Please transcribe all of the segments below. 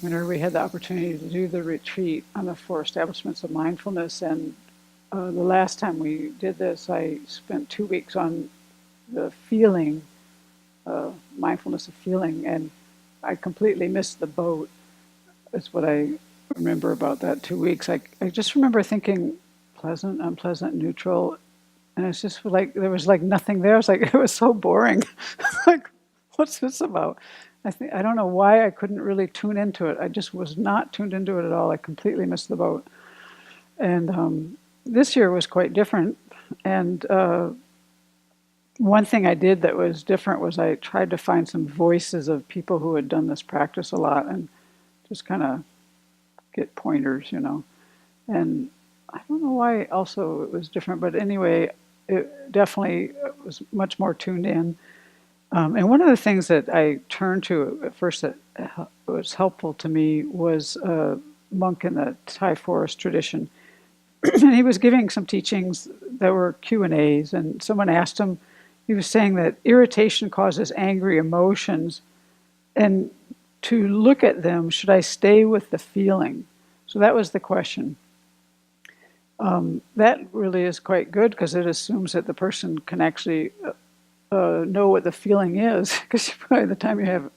winter, we had the opportunity to do the retreat on the 4 establishments of mindfulness. And the last time we did this, I spent 2 weeks on the feeling, mindfulness of feeling, and I completely missed the boat. That's what I remember about that 2 weeks. I just remember thinking pleasant, unpleasant, neutral, and it's just like there was like nothing there. It's like it was so boring. Like, what's this about? I don't know why I couldn't really tune into it. I just was not tuned into it at all. I completely missed the boat. And this year was quite different. And one thing I did that was different was I tried to find some voices of people who had done this practice a lot and just kind of get pointers, And I don't know why also it was different, but anyway, it definitely was much more tuned in. And one of the things that I turned to at first that was helpful to me was a monk in the Thai forest tradition. And he was giving some teachings that were Q&As, and someone asked him, he was saying that irritation causes angry emotions, and to look at them, should I stay with the feeling? So that was the question. That really is quite good because it assumes that the person can actually know what the feeling is, because by the time you have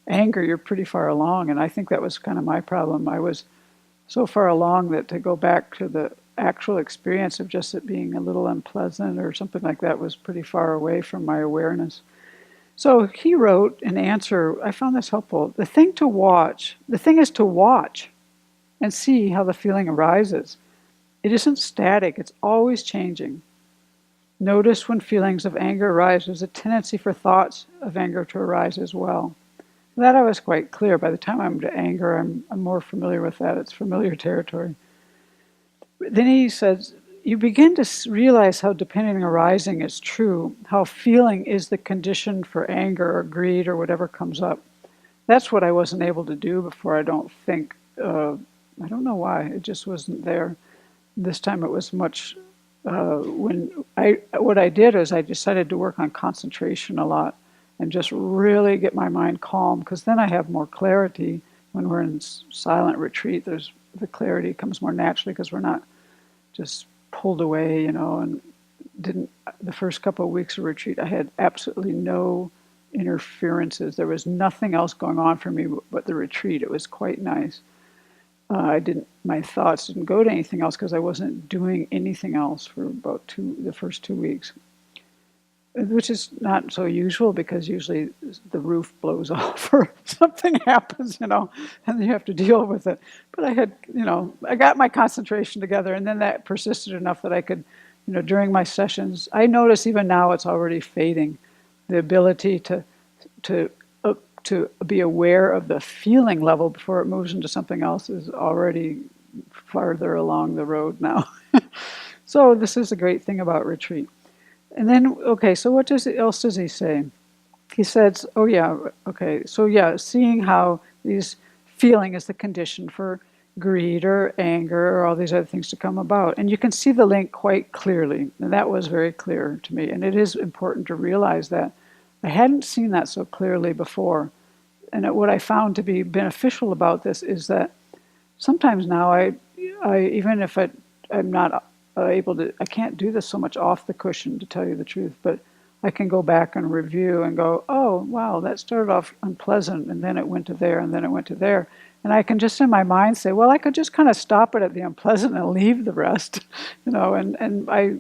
anger, you're pretty far along. And I think that was kind of my problem. I was so far along that to go back to the actual experience of just it being a little unpleasant or something like that was pretty far away from my awareness. So he wrote an answer. I found this helpful. The thing is to watch and see how the feeling arises. It isn't static, it's always changing. Notice when feelings of anger arise, there's a tendency for thoughts of anger to arise as well. That I was quite clear. By the time I'm to anger, I'm more familiar with that. It's familiar territory. Then he says, you begin to realize how depending arising is true, how feeling is the condition for anger or greed or whatever comes up. That's what I wasn't able to do before, I don't think. I don't know why, it just wasn't there. This time it was much, what I did is I decided to work on concentration a lot and just really get my mind calm, because then I have more clarity. When we're in silent retreat, the clarity comes more naturally because we're not just pulled away, and the first couple of weeks of retreat, I had absolutely no interferences. There was nothing else going on for me but the retreat. It was quite nice. My thoughts didn't go to anything else because I wasn't doing anything else for about the first 2 weeks, which is not so usual because usually the roof blows off or something happens, and you have to deal with it. But I had, I got my concentration together, and then that persisted enough that I could, during my sessions, I notice even now it's already fading. The ability to be aware of the feeling level before it moves into something else is already farther along the road now. So this is a great thing about retreat. And then, okay, so what else does he say? He says, seeing how these feeling is the condition for greed or anger or all these other things to come about. And you can see the link quite clearly. And that was very clear to me. And it is important to realize that. I hadn't seen that so clearly before. And what I found to be beneficial about this is that sometimes now I even if I'm not able to, I can't do this so much off the cushion, to tell you the truth, but I can go back and review and go, oh, wow, that started off unpleasant, and then it went to there, and then it went to there. And I can just in my mind say, well, I could just kind of stop it at the unpleasant and leave the rest, and I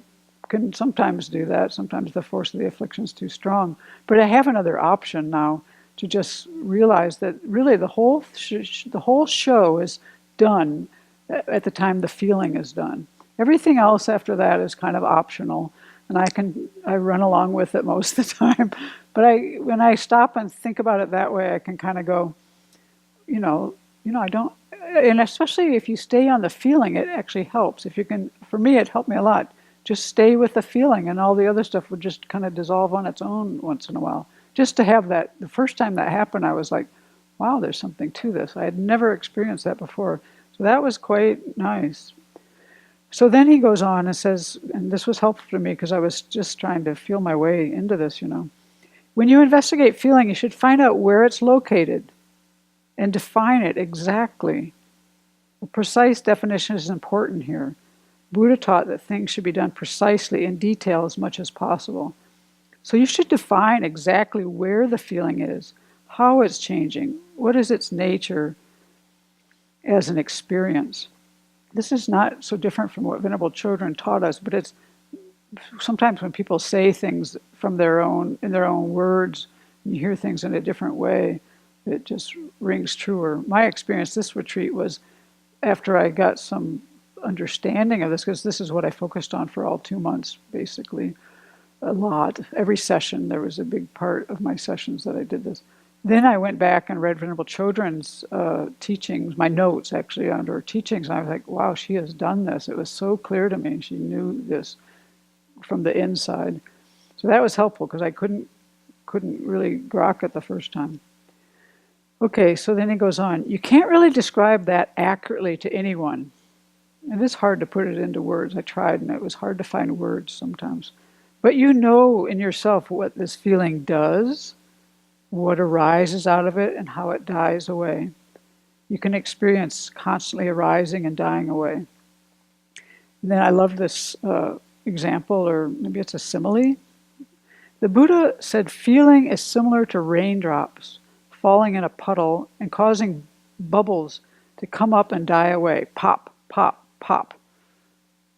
can sometimes do that. Sometimes the force of the affliction is too strong. But I have another option now to just realize that really the whole show is done at the time the feeling is done. Everything else after that is kind of optional, and I run along with it most of the time. But when I stop and think about it that way, I can kind of go, I don't, and especially if you stay on the feeling, it actually helps. If you can, for me, it helped me a lot. Just stay with the feeling, and all the other stuff would just kind of dissolve on its own once in a while. Just to have that, the first time that happened, I was like, wow, there's something to this. I had never experienced that before. So that was quite nice. So then he goes on and says, and this was helpful to me because I was just trying to feel my way into this, When you investigate feeling, you should find out where it's located and define it exactly. A precise definition is important here. Buddha taught that things should be done precisely in detail as much as possible. So you should define exactly where the feeling is, how it's changing, what is its nature as an experience. This is not so different from what Venerable Children taught us, but it's sometimes when people say things from in their own words, you hear things in a different way, it just rings truer. My experience this retreat was after I got some understanding of this, because this is what I focused on for all 2 months, basically, a lot. Every session, there was a big part of my sessions that I did this. Then I went back and read Venerable Children's teachings, my notes actually under her teachings, and I was like, wow, she has done this. It was so clear to me. She knew this from the inside. So that was helpful because I couldn't really grok it the first time. Okay, so then he goes on. You can't really describe that accurately to anyone. It is hard to put it into words. I tried, and it was hard to find words sometimes. But you know in yourself what this feeling does, what arises out of it, and how it dies away. You can experience constantly arising and dying away. And then I love this example, or maybe it's a simile. The Buddha said feeling is similar to raindrops falling in a puddle and causing bubbles to come up and die away. Pop, pop, pop.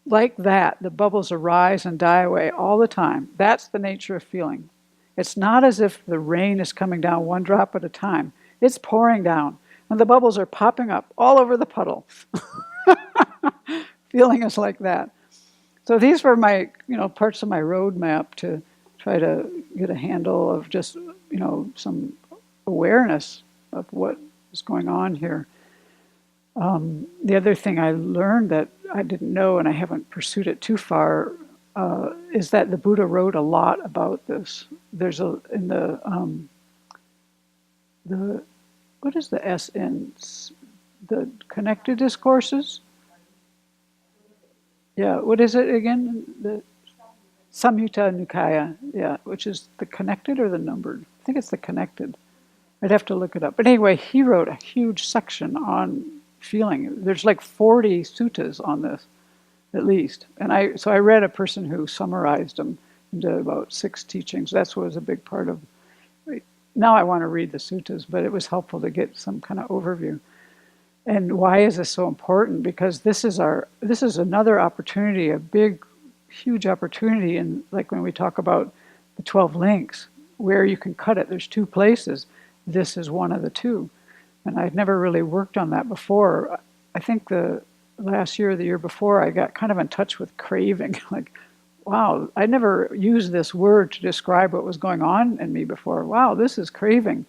Like that, the bubbles arise and die away all the time. That's the nature of feeling. It's not as if the rain is coming down one drop at a time. It's pouring down, and the bubbles are popping up all over the puddle. Feeling is like that. So these were my, parts of my roadmap to try to get a handle of just, some awareness of what is going on here. The other thing I learned that I didn't know, and I haven't pursued it too far, is that the Buddha wrote a lot about this. There's in the what is the S in the connected discourses? Yeah, what is it again? The Samyutta Nikaya, yeah, which is the connected or the numbered? I think it's the connected. I'd have to look it up. But anyway, he wrote a huge section on feeling. There's like 40 suttas on this, at least. And I read a person who summarized them into about 6 teachings. That's what was a big part of. Now I want to read the suttas, but it was helpful to get some kind of overview. And why is this so important? Because this is another opportunity, a big, huge opportunity. And like when we talk about the 12 links, where you can cut it, there's 2 places. This is one of the 2. And I'd never really worked on that before. I think the last year or the year before, I got kind of in touch with craving. Like, wow, I never used this word to describe what was going on in me before. Wow, this is craving.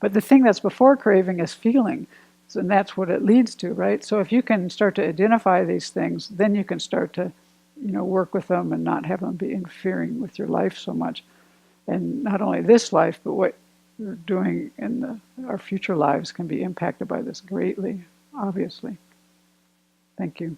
But the thing that's before craving is feeling. And that's what it leads to, right? So if you can start to identify these things, then you can start to, work with them and not have them be interfering with your life so much. And not only this life, but what you're doing in our future lives can be impacted by this greatly, obviously. Thank you.